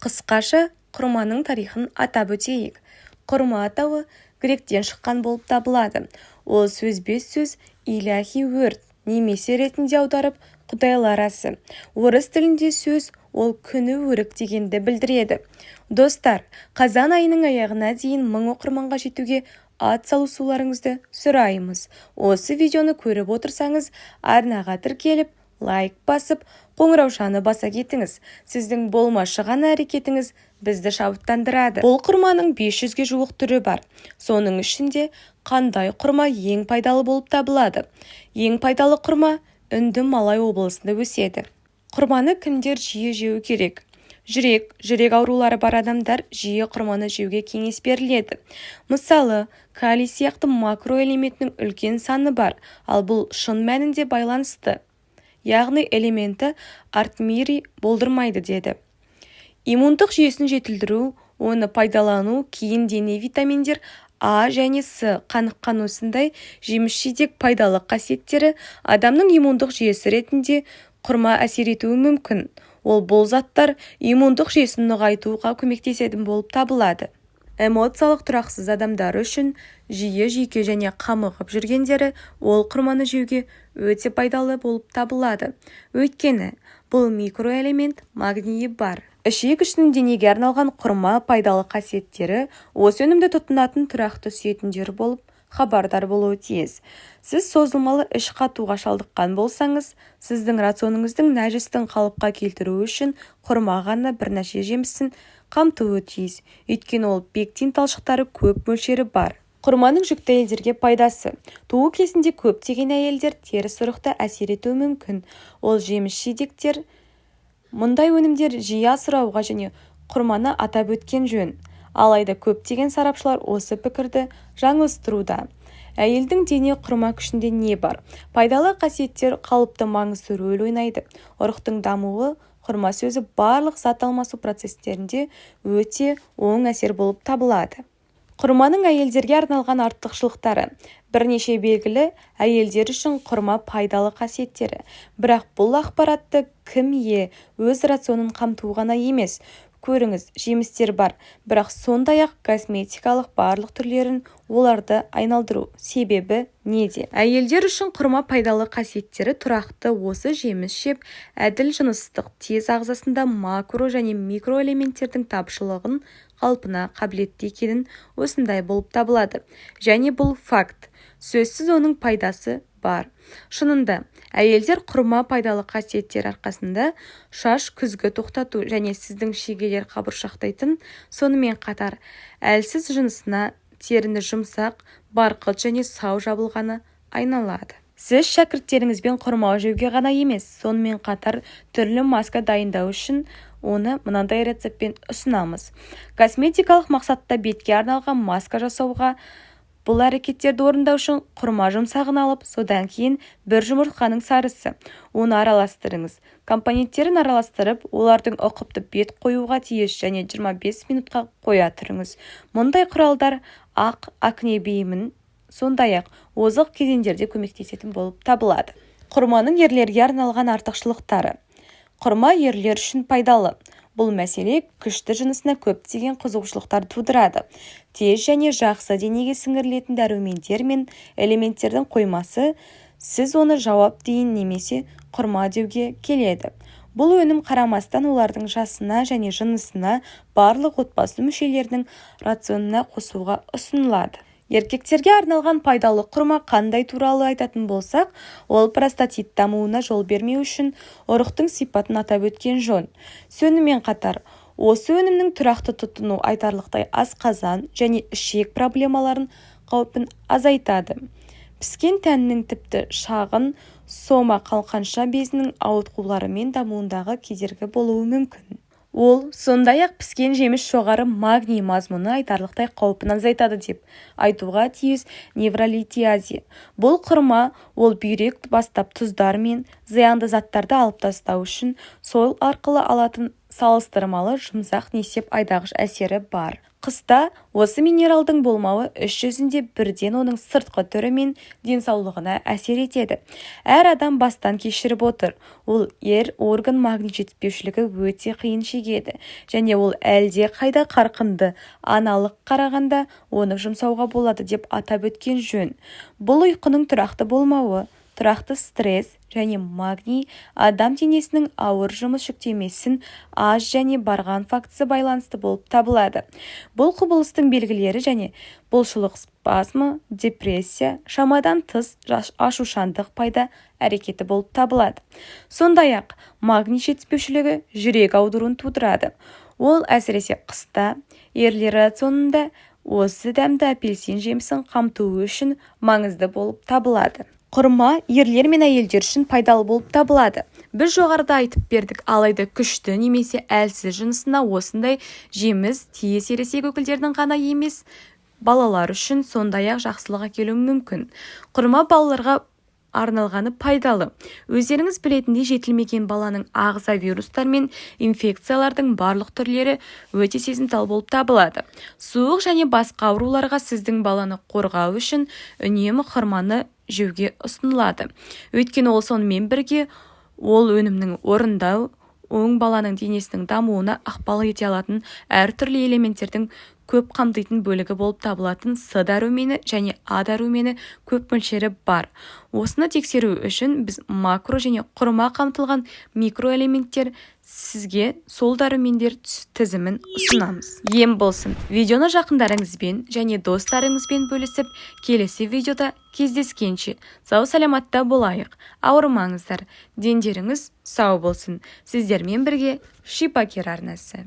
Қысқаша құрманың тарихын атап өтейік. Құрма атауы гректен шыққан болып табылады. Ол сөзбе-сөз илахи өрт немесе ретінде аударып құдайлар асы. Орыс тілінде сөз ол күні өрік дегенді білдіреді. Достар, қазан айының аяғына дейін 1000 оқырманға жетуге ат салысуларыңызды сұраймыз. Осы видеоны көріп отырсаңыз, арнаға тіркеліп, лайк басып, қоңыраушаны баса кетіңіз. Сіздің болмашы ғана әрекетіңіз бізді шабыттандырады. Бұл құрманың 500-ге жуық түрі бар. Соның ішінде қандай құрма ең пайдалы болып табылады? Ең пайдалы құрма Үнді Малай облысында өседі. Құрманы кімдер жиі жеу керек? Жүрек аурулары бар адамдар жиі құрманы жеуге кеңес беріледі. Мысалы, калий сияқты макроэлементінің үлкен саны бар, ал бұл шын мәнінде байланысты. Яғни элементі артмири болдырмайды деді. Иммундық жүйесін жетілдіру, оны пайдалану, кейін дене витаминдер А және С қаныққан осындай жеміс-жидек пайдалы қасиеттері адамның иммундық жүйесі ретінде құрма әсер етуі мүмкін. Ол бұл заттар иммундық жүйесін нығайтуға көмектесетін болып табылады. Эмоциялық тұрақсыз адамдар үшін жиі жүйке және қамығып жүргендері ол құрманы жеуге өте пайдалы болып табылады. Өйткені бұл микроэлемент магнийі бар. Ішек үшін денеге арналған құрма пайдалы қасиеттері осы өнімді тұтынатын тұрақты сүйетіндер болып хабардар болуы тиіс. Сіз созылмалы іш қатуға шалдыққан болсаңыз, сіздің рационыңыздың нәжістің қалыпқа келтіруі үшін құрма ғана бірнеше жемісін қамтуы тиіс. Өйткені ол пектин талшықтары көп мөлшері бар. Құрманың жүкті әйелдерге пайдасы. Туу кезінде көптеген әйелдер теріс ұрықты әсер етуі мүмкін. Ол жеміс-жидектер мұндай өнімдер жиі асырауға және құрманы атап өткен жөн. Алайда көптеген сарапшылар осы пікірді жаңылыстыруда. Әйелдің дене құрма күшінде не бар? Пайдалы қасиеттер қалыпты маңызды рөл ойнайды. Ұрықтың дамуы құрма сөзі барлық зат алмасу процестерінде өте оң әсер болып табылады. Құрманың әйелдерге арналған артықшылықтары. Бірнеше белгілі әйелдер үшін құрма пайдалы қасиеттері. Бірақ бұл ақпаратты кім өз рационын қамтуы ғана емес. Көріңіз, жемістер бар, бірақ сондай-ақ косметикалық барлық түрлерін оларды айналдыру. Себебі неде? Әйелдер үшін құрма пайдалы қасиеттері тұрақты осы жеміс жеп, әділ жыныстық тез ағзасында макро және микроэлементтердің тапшылығын қалпына қабілетті екенін осындай болып табылады. Және бұл факт. Сөзсіз оның пайдасы бар. Шынында, әйелдер құрма пайдалы қасиеттер арқасында шаш күзгі тоқтату және сіздің шегелер қабыршақтайтын, сонымен қатар әлсіз жынысына теріні жұмсақ, барқыт және сау жабылғаны айналады. Сіз шәкірттеріңізбен құрма жеуге ғана емес, сонымен қатар түрлі маска дайындау үшін оны мынандай рецептпен ұсынамыз. Косметикалық мақсатта бетке арналған маска жасауға бұл әрекеттерді орындау үшін құрма жұмсағын алып, содан кейін бір жұмыртқаның сарысы. Оны араластырыңыз. Компоненттерін араластырып, олардың ұқыпты бет қоюға тиіс және 25 минутқа қоя тұрыңыз. Мұндай құралдар акне бейімін, сондай-ақ озық кезеңдерде көмектесетін болып табылады. Құрманың ерлерге арналған артықшылықтары. Құрма ерлер үшін пайдалы. Бұл мәселе күшті жынысына көптеген қызығушылықтар тудырады. Тез және жақсы денеге сіңірілетін дәрумендер мен элементтердің қоймасы, сіз оны жауап дейін немесе құрма деуге келеді. Бұл өнім қарамастан олардың жасына және жынысына барлық отбасы мүшелерінің рационына қосуға ұсынылады. Еркектерге арналған пайдалы құрма қандай туралы айтатын болсақ, ол простатит дамуына жол бермеу үшін ұрықтың сипатын атап өткен жөн. Сонымен қатар, осы өнімнің тұрақты тұтыну айтарлықтай асқазан және ішек проблемаларын қаупін азайтады. Піскен тәннің тіпті шағын сома қалқанша безінің ауытқуларымен дамуындағы кедергі болуы мүмкін. Ол сондай-ақ піскен жеміс жоғары магний мазмұны айтарлықтай қаупін азайтады деп айтуға тиіс невролитиазия. Бұл құрма ол бүйрек бастап тұздар мен зиянды заттарды алып тастау үшін сол арқылы алатын салыстырмалы жұмсақ несеп айдағыш әсері бар. Қыста осы минералдың болмауы іс жүзінде бірден оның сыртқы түрі мен денсаулығына әсер етеді. Әр адам бастан кешіріп отыр. Ол орган магний жетіспеушілігі өте қиын шегеді, және ол әлде қайда қарқынды аналық қарағанда оны жұмсауға болады деп атап өткен жөн. Бұл ұйқының тұрақты болмауы, тұрақты стресс және магний адам денесінің ауыр жұмыс жүктемесін аз және барған фактісі байланысты болып табылады. Бұл құбылыстың белгілері және бұлшылық спазмы, депрессия, шамадан тыс ашушаңдық пайда әрекеті болып табылады. Сондай-ақ магний жетіспеушілігі жүрек ауруын тудырады. Ол әсіресе қыста ерлер рационында осы дәмді апельсин жемісін қамтуы үшін маңызды болып табылады. Құрма ерлер мен әйелдер үшін пайдалы болып табылады. Біз жоғарыда айтып бердік, алайда күшті немесе әлсіз жынысына осындай жеміс тез ересек өкілдердің ғана емес, балалар үшін сондай-ақ жақсылық әкелуі мүмкін. Құрма балаларға арналғаны пайдалы. Өздеріңіз білетіндей, жетілмеген баланың ағза вирустар мен инфекциялардың барлық түрлері өте сезімтал болып табылады. Суық және басқа ауруларға сіздің баланы қорғау үшін үнемі құрманы жеуге ұсынылады. Өйткені ол сонымен бірге ол өнімнің орындау, оң баланың денесінің дамуына ықпал ете алатын әртүрлі элементтердің көп қамтитын бөлігі болып табылатын С дәрумені және А дәрумені көп мөлшері бар. Осыны тексеру үшін біз макро және құрма қамтылған микроэлементтер сізге сол дәрумендер тізімін ұсынамыз. Ем болсын. Видеоны жақындарыңызбен және достарыңызбен бөлісіп, келесі видеода кездескенше сау саламатта болайық. Ауырмаңыздар. Дендеріңіз сау болсын. Сіздермен бірге Шипакер арнасы.